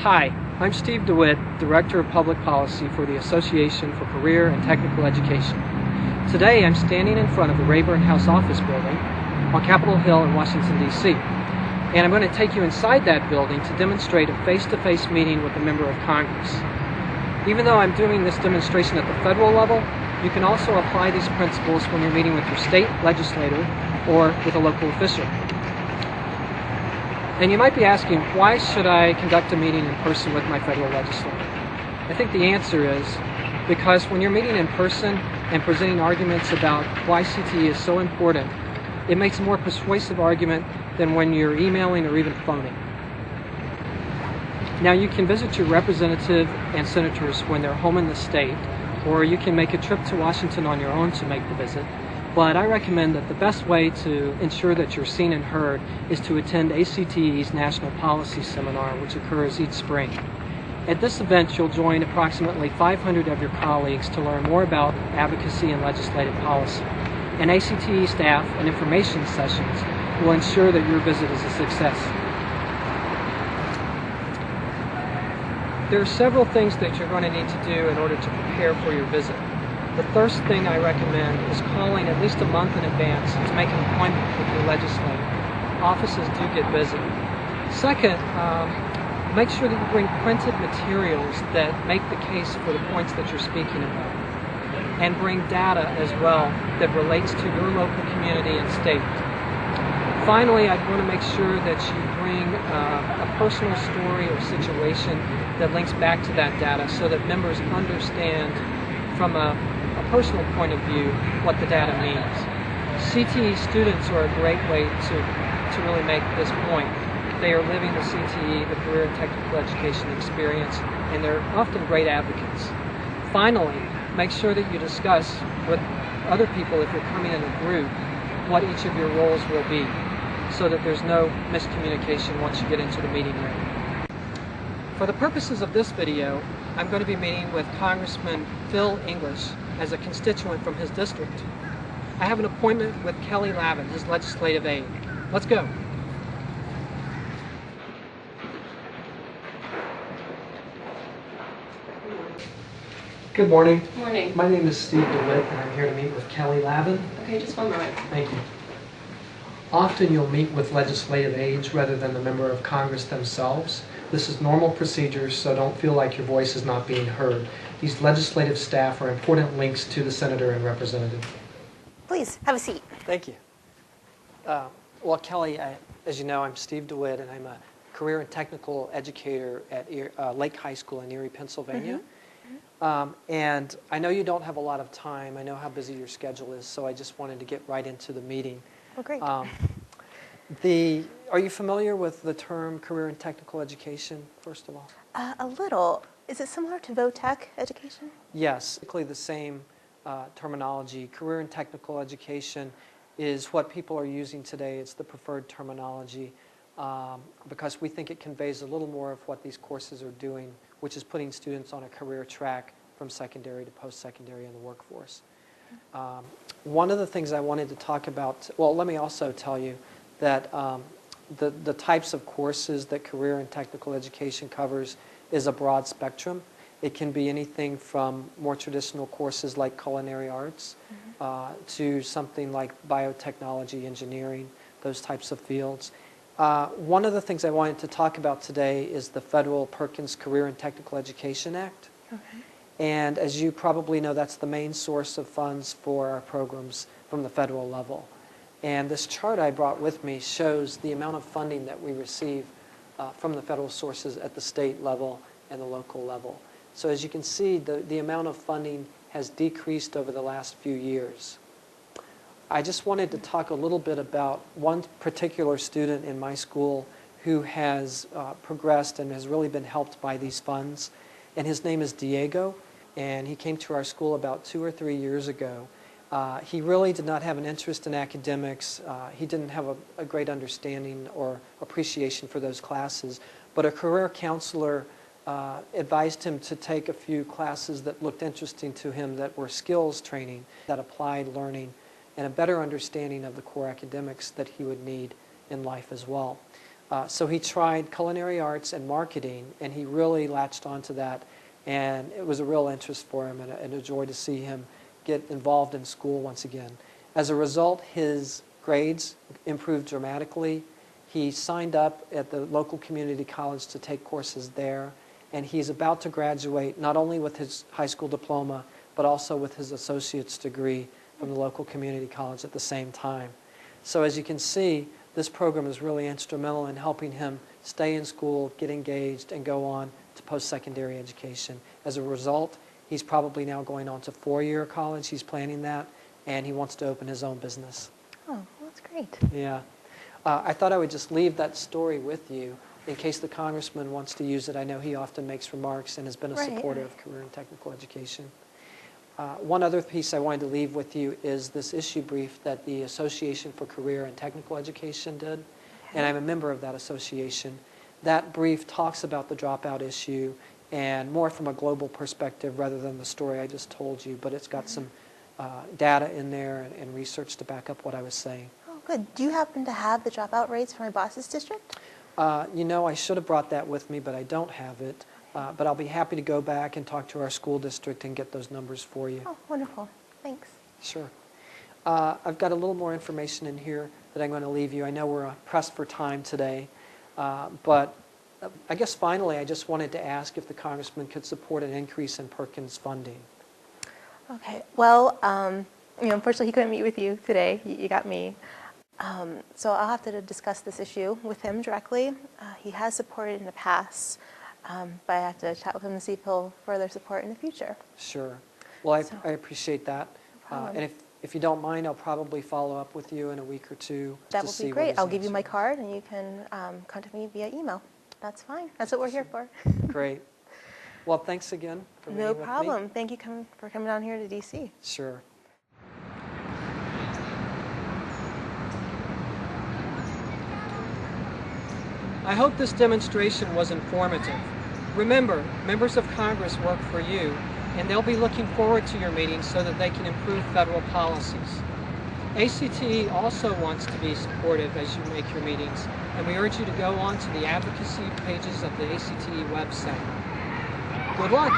Hi, I'm Steve DeWitt, Director of Public Policy for the Association for Career and Technical Education. Today I'm standing in front of the Rayburn House Office Building on Capitol Hill in Washington, D.C. And I'm going to take you inside that building to demonstrate a face-to-face meeting with a member of Congress. Even though I'm doing this demonstration at the federal level, you can also apply these principles when you're meeting with your state legislator or with a local official. And you might be asking, why should I conduct a meeting in person with my federal legislator? I think the answer is because when you're meeting in person and presenting arguments about why CTE is so important, it makes a more persuasive argument than when you're emailing or even phoning. Now, you can visit your representative and senators when they're home in the state, or you can make a trip to Washington on your own to make the visit. But I recommend that the best way to ensure that you're seen and heard is to attend ACTE's National Policy Seminar, which occurs each spring. At this event, you'll join approximately 500 of your colleagues to learn more about advocacy and legislative policy. And ACTE staff and information sessions will ensure that your visit is a success. There are several things that you're going to need to do in order to prepare for your visit. The first thing I recommend is calling at least a month in advance to make an appointment with your legislator. Offices do get busy. Second, make sure that you bring printed materials that make the case for the points that you're speaking about. And bring data as well that relates to your local community and state. Finally, I'd want to make sure that you bring a personal story or situation that links back to that data so that members understand from a personal point of view what the data means. CTE students are a great way to really make this point. They are living the CTE, the Career and Technical Education experience, and they're often great advocates. Finally, make sure that you discuss with other people, if you're coming in a group, what each of your roles will be, so that there's no miscommunication once you get into the meeting room. For the purposes of this video, I'm going to be meeting with Congressman Phil English as a constituent from his district. I have an appointment with Kelly Lavin, his legislative aide. Let's go. Good morning. Good morning. My name is Steve DeWitt, and I'm here to meet with Kelly Lavin. Okay, just one moment. Thank you. Often you'll meet with legislative aides rather than the member of Congress themselves. This is normal procedure, so don't feel like your voice is not being heard. These legislative staff are important links to the senator and representative. Please, have a seat. Thank you. Well, Kelly, as you know, I'm Steve DeWitt, and I'm a career and technical educator at Lake High School in Erie, Pennsylvania. And I know you don't have a lot of time. I know how busy your schedule is, so I just wanted to get right into the meeting. Oh, great. Are you familiar with the term career and technical education, first of all? A little. Is it similar to VOTech education? Yes, basically the same terminology. Career and technical education is what people are using today. It's the preferred terminology because we think it conveys a little more of what these courses are doing, which is putting students on a career track from secondary to post-secondary in the workforce. One of the things I wanted to talk about, well, let me also tell you that the types of courses that career and technical education covers is a broad spectrum. It can be anything from more traditional courses like culinary arts to something like biotechnology, engineering, those types of fields. One of the things I wanted to talk about today is the Federal Perkins Career and Technical Education Act. Okay. And as you probably know, that's the main source of funds for our programs from the federal level. And this chart I brought with me shows the amount of funding that we receive from the federal sources at the state level and the local level. So as you can see, the amount of funding has decreased over the last few years. I just wanted to talk a little bit about one particular student in my school who has progressed and has really been helped by these funds. And his name is Diego, and he came to our school about 2 or 3 years ago. He really did not have an interest in academics. He didn't have a great understanding or appreciation for those classes, but a career counselor advised him to take a few classes that looked interesting to him that were skills training, that applied learning, and a better understanding of the core academics that he would need in life as well. So he tried culinary arts and marketing, and he really latched onto that, and it was a real interest for him and a joy to see him get involved in school once again. As a result, his grades improved dramatically. He signed up at the local community college to take courses there, and he's about to graduate not only with his high school diploma, but also with his associate's degree from the local community college at the same time. So as you can see, this program is really instrumental in helping him stay in school, get engaged, and go on to post-secondary education. As a result, he's probably now going on to four-year college. He's planning that, and he wants to open his own business. Oh, well, that's great. Yeah. I thought I would just leave that story with you in case the congressman wants to use it. I know he often makes remarks and has been a supporter of career and technical education. One other piece I wanted to leave with you is this issue brief that the Association for Career and Technical Education did, and I'm a member of that association. That brief talks about the dropout issue and more from a global perspective rather than the story I just told you, but it's got some data in there and research to back up what I was saying. Oh, good. Do you happen to have the dropout rates for my boss's district? You know, I should have brought that with me, but I don't have it. But I'll be happy to go back and talk to our school district and get those numbers for you. Oh, wonderful. Thanks. Sure. I've got a little more information in here that I'm going to leave you. I know we're pressed for time today, but I guess finally I just wanted to ask if the congressman could support an increase in Perkins funding. Okay. Well, unfortunately he couldn't meet with you today. You got me. So I'll have to discuss this issue with him directly. He has supported in the past. But I have to chat with him to see if he'll further support in the future.Ure. Well, I appreciate that. And if you don't mind, I'll probably follow up with you in a week or two. That would be great. I'll give you my card, and you can contact me via email. That's fine. That's what we're here for. Great. Well, thanks again for meeting with me. No problem. Thank you for coming down here to D.C. Sure. I hope this demonstration was informative. Remember, members of Congress work for you, and they'll be looking forward to your meetings so that they can improve federal policies. ACTE also wants to be supportive as you make your meetings, and we urge you to go on to the advocacy pages of the ACTE website. Good luck!